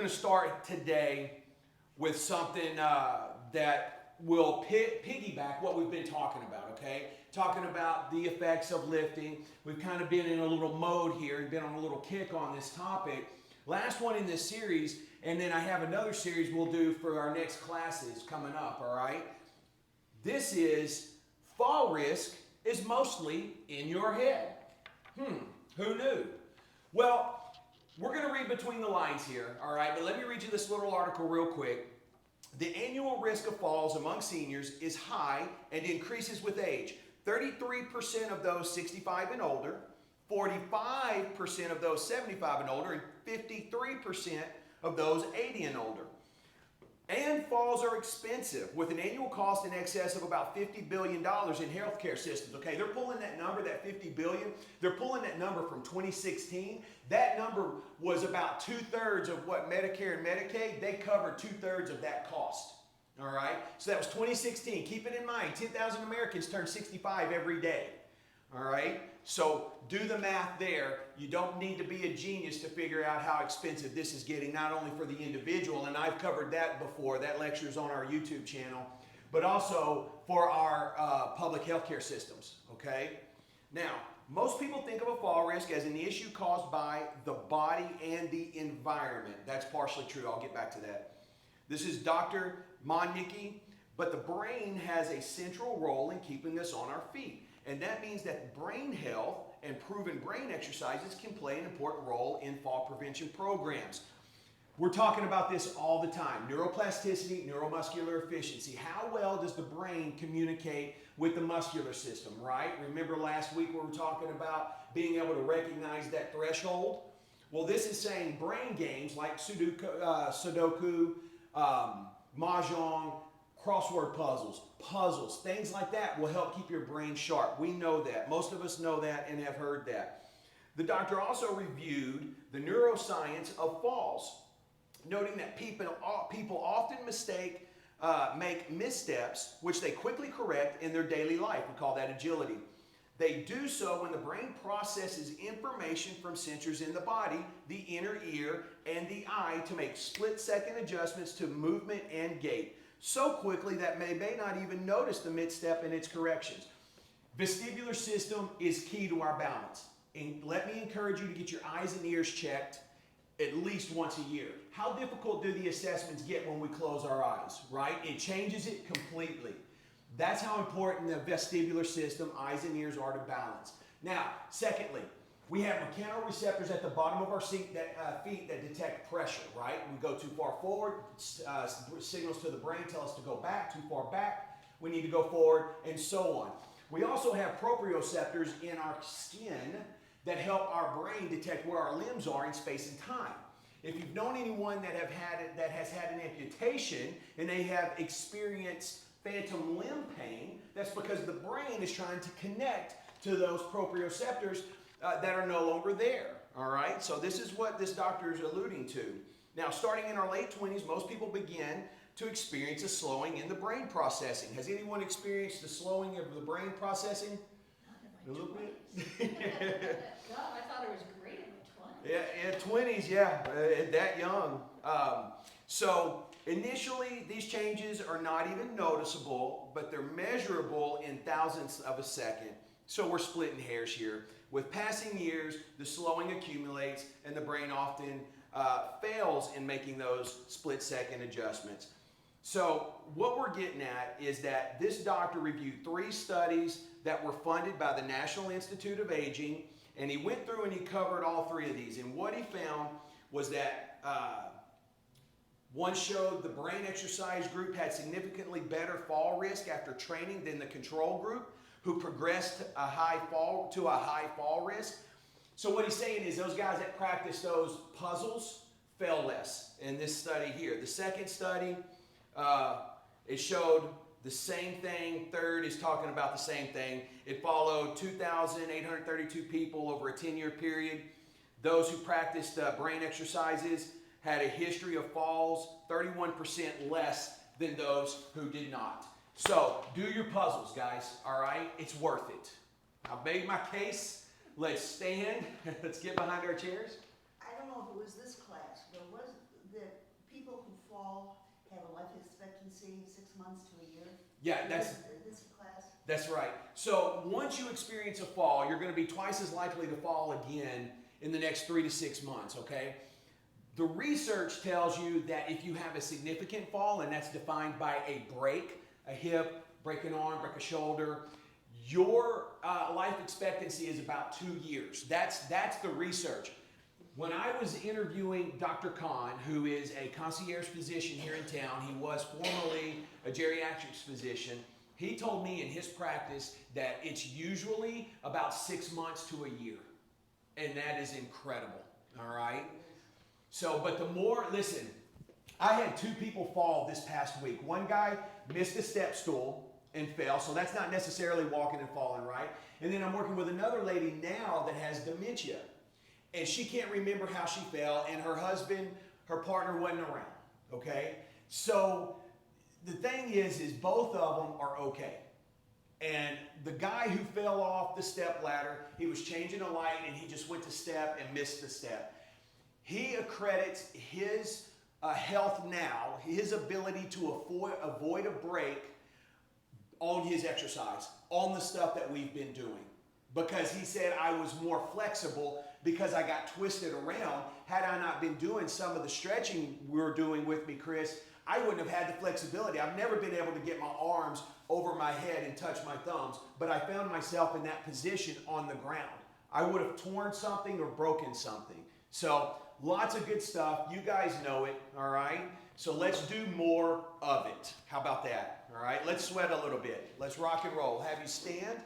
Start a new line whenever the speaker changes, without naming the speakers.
to start today with something that will piggyback what we've been talking about, okay? Talking about the effects of lifting. We've kind of been in a little mode here, been on a little kick on this topic. Last one in this series, and then I have another series we'll do for our next classes coming up, all right? This is fall risk is mostly in your head. Who knew? Well, we're going to read between the lines here, all right? But let me read you this little article real quick. The annual risk of falls among seniors is high and increases with age. 33% of those 65 and older, 45% of those 75 and older, and 53% of those 80 and older. And falls are expensive, with an annual cost in excess of about $50 billion in healthcare systems. Okay, they're pulling that number, that $50 billion, they're pulling that number from 2016. That number was about 2/3 of what Medicare and Medicaid, they covered 2/3 of that cost. All right, so that was 2016. Keep it in mind, 10,000 Americans turn 65 every day. All right, so do the math there. You don't need to be a genius to figure out how expensive this is getting, not only for the individual, and I've covered that before, that lecture's on our YouTube channel, but also for our public health care systems, okay? Now, most people think of a fall risk as an issue caused by the body and the environment. That's partially true. I'll get back to that. This is Dr. Monnicki, but the brain has a central role in keeping us on our feet. And that means that brain health and proven brain exercises can play an important role in fall prevention programs. We're talking about this all the time. Neuroplasticity, neuromuscular efficiency. How well does the brain communicate with the muscular system, right? Remember last week we were talking about being able to recognize that threshold? Well, this is saying brain games like Sudoku, Mahjong, crossword puzzles, things like that will help keep your brain sharp. We know that. Most of us know that and have heard that. The doctor also reviewed the neuroscience of falls, noting that people often make missteps, which they quickly correct in their daily life. We call that agility. They do so when the brain processes information from sensors in the body, the inner ear, and the eye to make split-second adjustments to movement and gait, so quickly that may not even notice the misstep in its corrections. Vestibular system is key to our balance. And let me encourage you to get your eyes and ears checked at least once a year. How difficult do the assessments get when we close our eyes, right? It changes it completely. That's how important the vestibular system, eyes and ears, are to balance. Now, secondly, we have mechanoreceptors at the bottom of our feet that detect pressure, right? We go too far forward, signals to the brain tell us to go back, too far back, we need to go forward, and so on. We also have proprioceptors in our skin that help our brain detect where our limbs are in space and time. If you've known anyone that has had an amputation and they have experienced phantom limb pain, that's because the brain is trying to connect to those proprioceptors that are no longer there, all right? So this is what this doctor is alluding to. Now, starting in our late 20s, most people begin to experience a slowing in the brain processing. Has anyone experienced the slowing of the brain processing? A little bit?
No, I thought it was great in my 20s.
Yeah, 20s, yeah, that young. So initially, these changes are not even noticeable, but they're measurable in thousandths of a second. So we're splitting hairs here. With passing years, the slowing accumulates, and the brain often fails in making those split-second adjustments. So what we're getting at is that this doctor reviewed 3 studies that were funded by the National Institute of Aging, and he went through and he covered all 3 of these. And what he found was that one showed the brain exercise group had significantly better fall risk after training than the control group, who progressed to a high fall risk. So what he's saying is those guys that practice those puzzles fell less in this study here. The second study, it showed the same thing. Third is talking about the same thing. It followed 2,832 people over a 10-year period. Those who practiced brain exercises had a history of falls, 31% less than those who did not. So, do your puzzles, guys, all right? It's worth it. I've made my case. Let's stand. Let's get behind our chairs.
I don't know if it was this class, but was that
Expectancy, 6 months to a year.
Yeah,
This class.
that's right. So once you experience a fall, you're going to be twice as likely to fall again in the next 3 to 6 months, okay? The research tells you that if you have a significant fall, and that's defined by a break, a hip, break an arm, break a shoulder, your life expectancy is about 2 years. That's the research. When I was interviewing Dr. Khan, who is a concierge physician here in town, he was formerly a geriatrics physician, he told me in his practice that it's usually about 6 months to a year. And that is incredible, all right? So, but the more, listen, I had 2 people fall this past week. One guy missed a step stool and fell, so that's not necessarily walking and falling, right? And then I'm working with another lady now that has dementia. And she can't remember how she fell, and her husband, her partner wasn't around, okay? So the thing is both of them are okay. And the guy who fell off the step ladder, he was changing a light, and he just went to step and missed the step. He accredits his health now, his ability to avoid a break on his exercise, on the stuff that we've been doing. Because he said I was more flexible because I got twisted around. Had I not been doing some of the stretching we're doing with me, Chris, I wouldn't have had the flexibility. I've never been able to get my arms over my head and touch my thumbs, but I found myself in that position on the ground. I would have torn something or broken something. So lots of good stuff. You guys know it, all right? So let's do more of it. How about that? All right, let's sweat a little bit. Let's rock and roll. Have you stand.